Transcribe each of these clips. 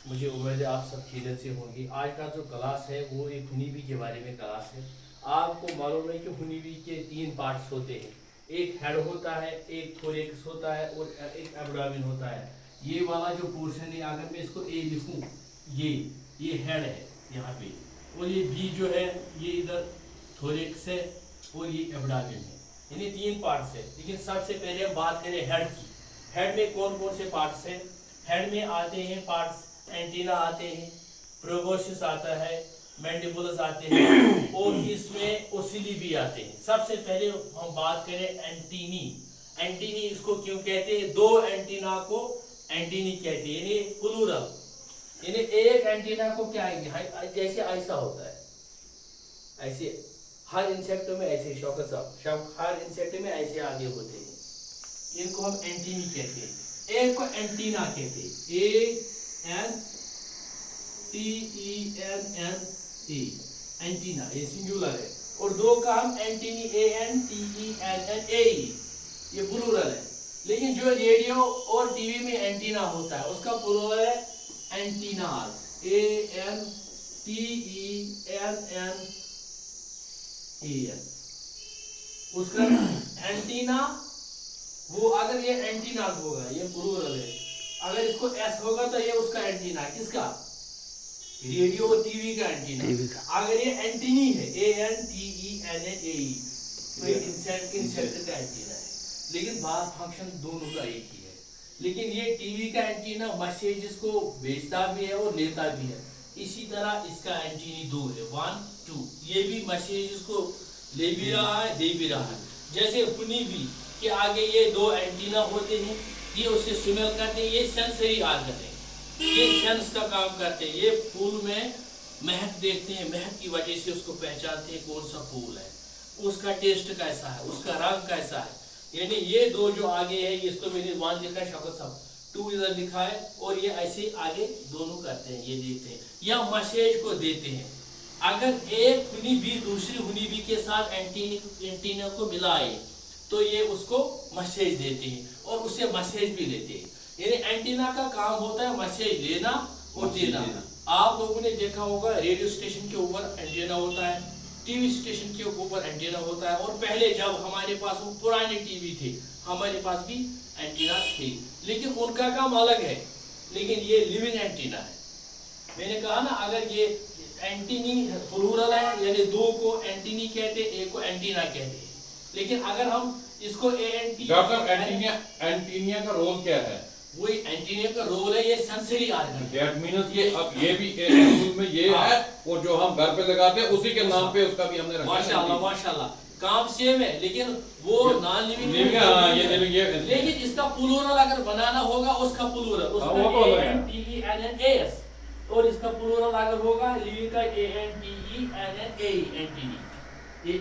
मुझे उम्मीद है आप सब खैरियत से होंगे। आज का जो क्लास है वो एक हुनीबी के बारे में क्लास है। आपको मालूम है कि हुनीबी के 3 पार्ट्स होते हैं। एक हेड होता है, एक थोरेक्स होता है और एक एब्डोमेन होता है। ये वाला जो पोर्शन है, अगर मैं इसको ए लिखूं, ये हेड है यहाँ पे, और ये बी जो है ये इधर थोरेक्स है और ये एब्डोमेन है। यानी 3 पार्ट्स है। लेकिन सबसे पहले हम बात करें हेड की। हेड में कौन कौन से पार्ट्स हैं? हेड में आते हैं पार्ट्स, एंटीना आते हैं, प्रोबोसिस आता है, मैंडिबुलस आते हैं और इसमें ओसिली भी आते हैं। सबसे पहले हम बात करें एंटीनी। एंटीनी इसको क्यों कहते हैं? 2 एंटीना को एंटीनी कहते हैं, यानी प्लूरल। यानी एक एंटीना को क्या है, जैसे ऐसा होता है, ऐसे हर इंसेक्ट में ऐसे शौकत साहब हर इंसेक्ट में ऐसे आगे होते हैं, इनको हम एंटीनी कहते हैं। एक को एंटीना कहते हैं, ANTENNA, एंटीना, ये सिंगुलर है। और 2 का हम एंटीनी, ANTENNA, ये प्लूरल है। लेकिन जो रेडियो और टीवी में एंटीना होता है उसका प्लूरल है एंटीनास, ANTENNAS। उसका एंटीना, वो अगर ये एंटीना होगा ये प्लूरल है, अगर इसको एस होगा तो ये उसका एंटीना, किसका? रेडियो और टीवी का एंटीना। अगर ये एंटीनी है, ANTENNA, तो ये इंसेक्ट का एंटीना है। लेकिन बात फंक्शन दोनों का एक ही है। लेकिन ये टीवी का एंटीना मैसेजेस को भेजता भी है और लेता भी है। इसी तरह इसका एंटीनी 2 है, 1 2, ये भी मैसेजेस को ले भी रहा है, दे भी रहा है। जैसे हुनीबी के आगे ये 2 एंटीना होते हैं, ये उससे स्मेल करते हैं, ये सेंसरी ऑर्गन है, ये सेंस का काम करते हैं। ये फूल में महक देखते हैं, महक की वजह से उसको पहचानते हैं कौन सा फूल है, उसका टेस्ट कैसा है, उसका रंग कैसा है। यानी ये 2 जो आगे है, इसको मैंने 1 लिखा है, शौकत साहब 2 इधर लिखा है, और ये ऐसे आगे दोनों करते हैं, ये देखते हैं या मैसेज को देते हैं। अगर एक हुनीबी दूसरी हुनीबी के साथ एंटीना को मिलाए तो ये उसको मैसेज देते हैं और उससे मैसेज भी लेते हैं। यानी एंटीना का काम होता है मैसेज लेना और देना। आप लोगों ने देखा होगा रेडियो स्टेशन के ऊपर एंटीना होता है, टीवी स्टेशन के ऊपर एंटीना होता है, और पहले जब हमारे पास वो पुराने टीवी थे हमारे पास भी एंटीना थे, लेकिन उनका काम अलग है। लेकिन ये लिविंग एंटीना है। मैंने कहा ना, अगर ये एंटीनी प्लूरल है, यानी 2 को एंटीनी कहते हैं, 1 को एंटीना कहते हैं। लेकिन अगर हम इसको एंटीनिया का रोल क्या है? वही एंटीनिया का रोल है, ये सेंसरी ऑर्गन। दैट मींस ये अब ये भी स्कूल में ये है, और जो हम घर पे लगाते हैं उसी के नाम पे उसका भी हमने रखा है। माशाल्लाह माशाल्लाह, काम सेम है, लेकिन वो नॉन लिविंग ये लेकिन इसका प्लूरल अगर बनाना होगा, उसका प्लूरल उसका ANTENNAS, और इसका प्लूरल अगर होगा लिविंग का ANTENNA, एंटीनी। ये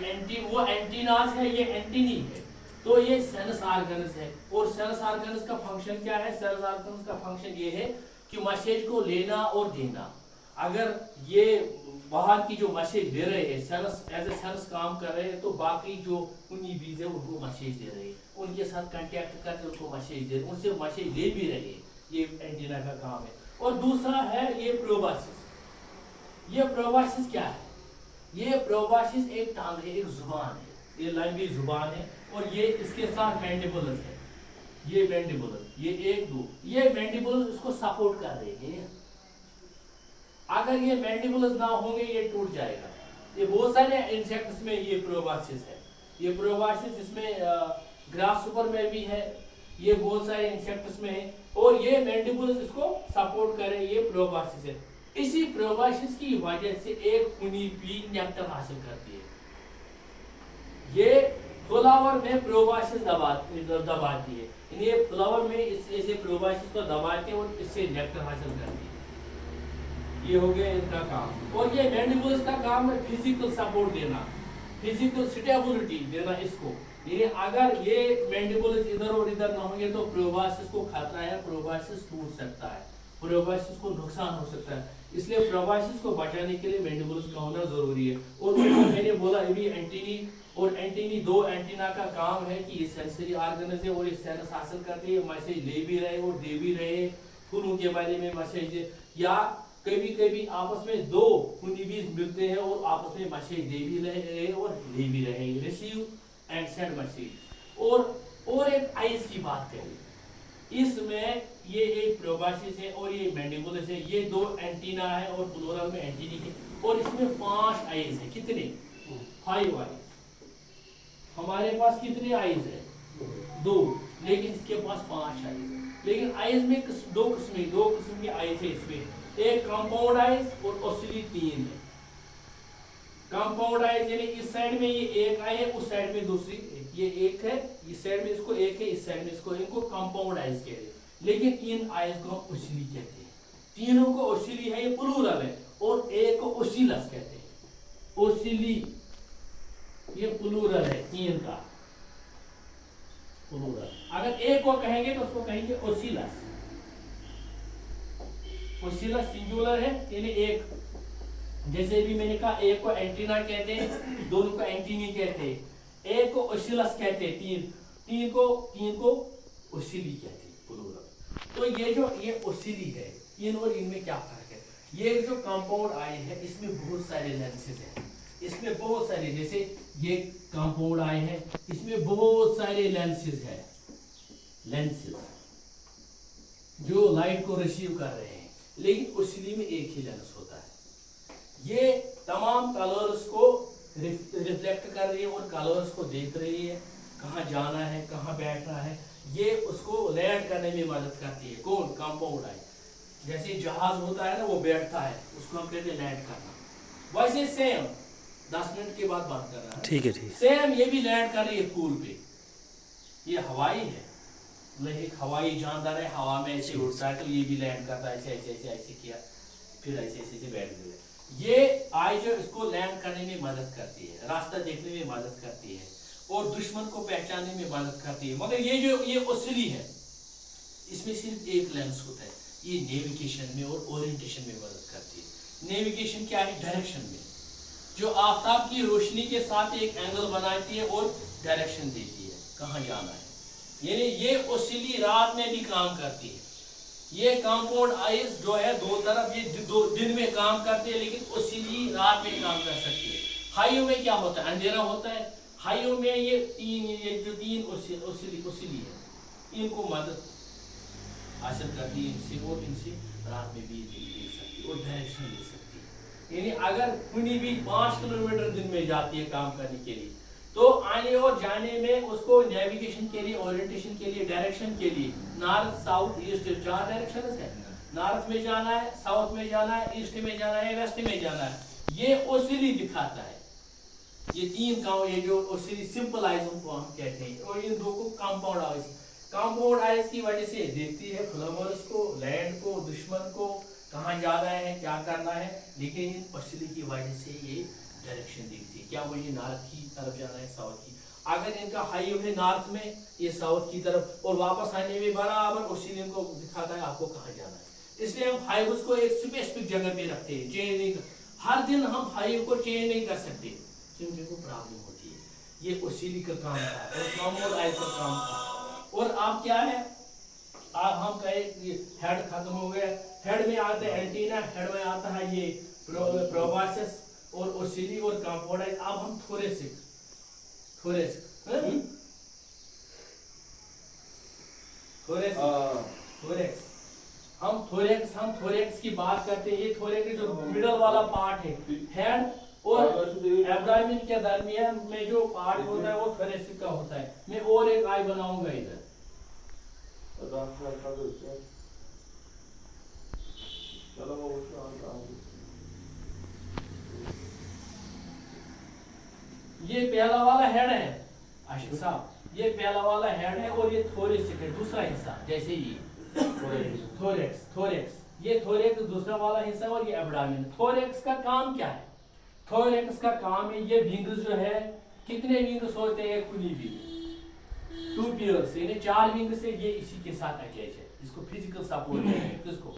वो एंटीनास है, ये एंटीनी है। तो ये सेंस ऑर्गन्स है। और सेंस ऑर्गन्स का फंक्शन क्या है? सेंस ऑर्गन्स का फंक्शन ये है कि मैसेज को लेना और देना। अगर ये बाहर की जो मैसेज दे रहे हैं, सेंस एज ए सेंस काम कर रहे हैं, तो बाकी जो हुनीबीज है उनको मैसेज दे रहे हैं, उनके साथ कांटेक्ट करके उनको मैसेज दे रहे हैं, उनसे मैसेज ले भी रहे हैं। ये एंटीना का काम है। और दूसरा है ये प्रोबासिस। ये प्रोबासिस क्या है? ये प्रोबासिस एक टांग है, एक जुबान है, ये लंबी जुबान है, और ये इसके साथ मैंडिबुलस है। ये मैंडिबुलस, ये 1 2, ये मैंडिबुलस इसको सपोर्ट कर रहे हैं। अगर ये मैंडिबुलस ना होंगे ये टूट जाएगा। ये बहुत सारे इंसेक्ट्स में ये प्रोबासिस है। ये प्रोबासिस इसमें ग्रासहोपर में भी है, ये बहुत सारे इंसेक्ट्स में है, और ये मैंडिबुलस इसको सपोर्ट करे, ये प्रोबासिस है। इसी प्रोबासिस की वजह से एक हुनीबी नेक्टर हासिल करती है। ये फ्लावर में प्रोबासिस दबाती है, ये फ्लावर में इसे प्रोबासिस को दबाते हैं और इससे नेक्टर हासिल करती है। ये हो गया इनका काम। और ये मैंडिबुलस का काम है फिजिकल सपोर्ट देना, फिजिकल स्टेबिलिटी देना इसको। ये अगर ये मैंडिबुलस इधर और इधर ना होंगे तो प्रोबासिस को खतरा है, प्रोबासिस टूट सकता है, प्रोबासिस को नुकसान हो सकता है। इसलिए प्रोबासिस को बचाने के लिए मैंडिबुलस का होना जरूरी है। और मैंने बोला ये भी एंटीनी, और एंटीनी 2 एंटीना का काम है कि ये सेंसरी ऑर्गन्स है, और ये सेंस हासिल करते हैं, मैसेज ले भी रहे और दे भी रहे, फूलों के बारे में मैसेज या कभी कभी आपस में दो हुनीबीज मिलते हैं और आपस में मैसेज दे भी रहे हैं और ले भी रहे हैं, रिसीव एंड सेंड मैसेज। और एक आइज की बात करें, इसमें ये एक प्रोबासिस है और ये मैंडिबुलस है, ये दो एंटीना है और प्लूरल में एंटीनी है, और इसमें 5 आइज है। कितने? 5 आइज। हमारे पास कितने आइज है? 2, लेकिन इसके पास 5 आइज है। लेकिन आइज में दो किस्म के आइज है इसमें, एक कंपाउंड आइज और ओसिली 3 है। कंपाउंड आइज यानी इस साइड में ये एक आई है, उस साइड में दूसरी, ये एक है, इस साइड में इसको एक है, इस साइड में इसको, इनको कंपाउंड आइज कहते हैं। लेकिन इन आइज को हम ओसिली कहते हैं। तीनों को ओसिली है, ये प्लूरल है, और एक को ओसिलस कहते हैं। ओसिली ये प्लूरल है, 3 का प्लूरल। अगर एक को कहेंगे तो उसको कहेंगे ओसिलस। ओसिलस सिंगुलर है, यानी एक। जैसे भी मैंने कहा, एक को एंटीना कहते हैं, दोनों को एंटीनी कहते हैं, एक को ओसिलस कहते हैं, तीन को ओसिली कहते हैं, प्लूरल। तो ये ओसिली है, इन और इनमें क्या फर्क है? ये जो कंपाउंड आई है, इसमें बहुत सारे लेंसेज हैं, इसमें बहुत सारे, जैसे ये कंपाउंड आई है, इसमें बहुत सारे लेंसेज है, लेंसेज जो लाइट को रिसीव कर रहे हैं। लेकिन ओसिली में एक ही लेंस होता है, ये तमाम कलर्स को रिफ्लेक्ट कर रही है और कलर्स को देख रही है, कहाँ जाना है, कहाँ बैठना है, ये उसको लैंड करने में मदद करती है। कौन? कंपाउंड आई। जैसे जहाज होता है ना, वो बैठता है, उसको हम कहते हैं लैंड करना। वैसे सेम 10 मिनट के बाद बात कर रहा है, ठीक है, ठीक। सेम ये भी लैंड कर रही है फूल पे। ये हवाई है, मतलब एक हवाई जानदार है, हवा में ऐसे उड़ता है, तो ये भी लैंड करता है, ऐसे ऐसे ऐसे ऐसे किया, फिर ऐसे ऐसे ऐसे बैठ गया। ये आई जो इसको लैंड करने में मदद करती है, रास्ता देखने में मदद करती है, और दुश्मन को पहचानने में मदद करती है। मगर ये ओसिली है, इसमें सिर्फ एक लेंस होता है, ये नेविगेशन में और ओरिएंटेशन में मदद करती है। नेविगेशन क्या है? डायरेक्शन में, जो आफताब की रोशनी के साथ एक एंगल बनाती है और डायरेक्शन देती है कहाँ जाना है। यानी ये ओसिली रात में भी काम करती है। ये कंपाउंड आइज जो है दो तरफ, ये दो दिन में काम करते हैं, लेकिन ओसिली रात में काम कर सकती है। हाइयो में क्या होता है? अंधेरा होता है। हाइयो में ये तीन ओसिली है, इनको मदद हासिल करती है इनसे, और इनसे रात में भी देख सकती है और डायरेक्शन ले सकती है। यानी अगर कुनी भी 5 किलोमीटर दिन में जाती है काम करने के लिए, तो आने और जाने में उसको नेविगेशन के लिए, ओरिएंटेशन के लिए, डायरेक्शन के लिए नॉर्थ, साउथ, ईस्ट 4 डायरेक्शंस है। नॉर्थ में जाना है, साउथ में जाना है, ईस्ट में जाना है, वेस्ट में जाना है। ये ओसिली दिखाता है। ये 3 काम, ये जो ओसिली सिंपल आइज उनको हम कहते हैं, और इन दो को कंपाउंड आइज। कंपाउंड आइज की वजह से देखती है फ्लावर्स को, लैंड को, दुश्मन को, कहाँ जाना है, क्या करना है। लेकिन इन ओसिली की वजह से ये डायरेक्शन देखती है, क्या मुझे नॉर्थ की तरफ जाना है, साउथ की। अगर इनका हाईवे है नॉर्थ में, ये साउथ की तरफ, और वापस आने में बराबर ओसिली को दिखाता है आपको कहाँ जाना है। इसलिए हम हाईवे को एक स्पेसिफिक जगह पे रखते हैं, चेंज नहीं हर दिन हम हाईवे को चेंज नहीं कर सकते, क्योंकि को प्रॉब्लम होती है। ये ओसिली का काम था और कंपाउंड आइज का काम था। और आप क्या है, आप हम कहे हेड खत्म हो गया, हेड में आता है एंटीना, हेड में आता है ये प्रोबासिस और ओसिली और कंपाउंड आइज। अब हम थोरेसिक हम थोरेक्स की बात करते हैं। ये थोरेक्स जो मिडल वाला पार्ट है, हेड और एब्डोमेन के दरमियान में जो पार्ट होता है वो थोरेसिक का होता है। मैं और एक आई बनाऊंगा इधर। ये पहला वाला हेड है आशिक साहब, ये पहला वाला हेड है, और ये थोरेसिक है दूसरा हिस्सा, जैसे ये थोरेक्स ये थोरेक्स दूसरा वाला हिस्सा, और ये एब्डोमेन। थोरेक्स का काम क्या है? थोरेक्स का काम है, ये विंग्स जो है, कितने विंग्स होते हैं खुली विंग? 2 पेयर्स, यानी 4 विंग से ये इसी के साथ अटैच है। इसको फिजिकल सपोर्ट दे रहा है, किसको?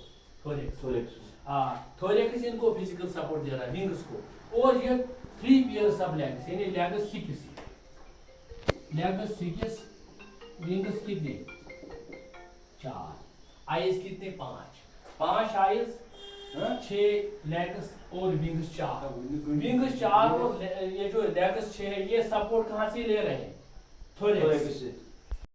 थोरेक्स इनको फिजिकल सपोर्ट दे रहा है विंग्स को। और ये 3 पेयर्स ऑफ लेग्स, यानी लेग्स 6 विंग्स कितने? 4, आइज कितने? 5 आइज, हाँ? 6 लेग्स और विंग्स 4। हाँ, विंग्स 4 और ये जो लेग्स 6 है ये सपोर्ट कहाँ से ले रहे हैं? थोरेक्स। थोरेक्स से।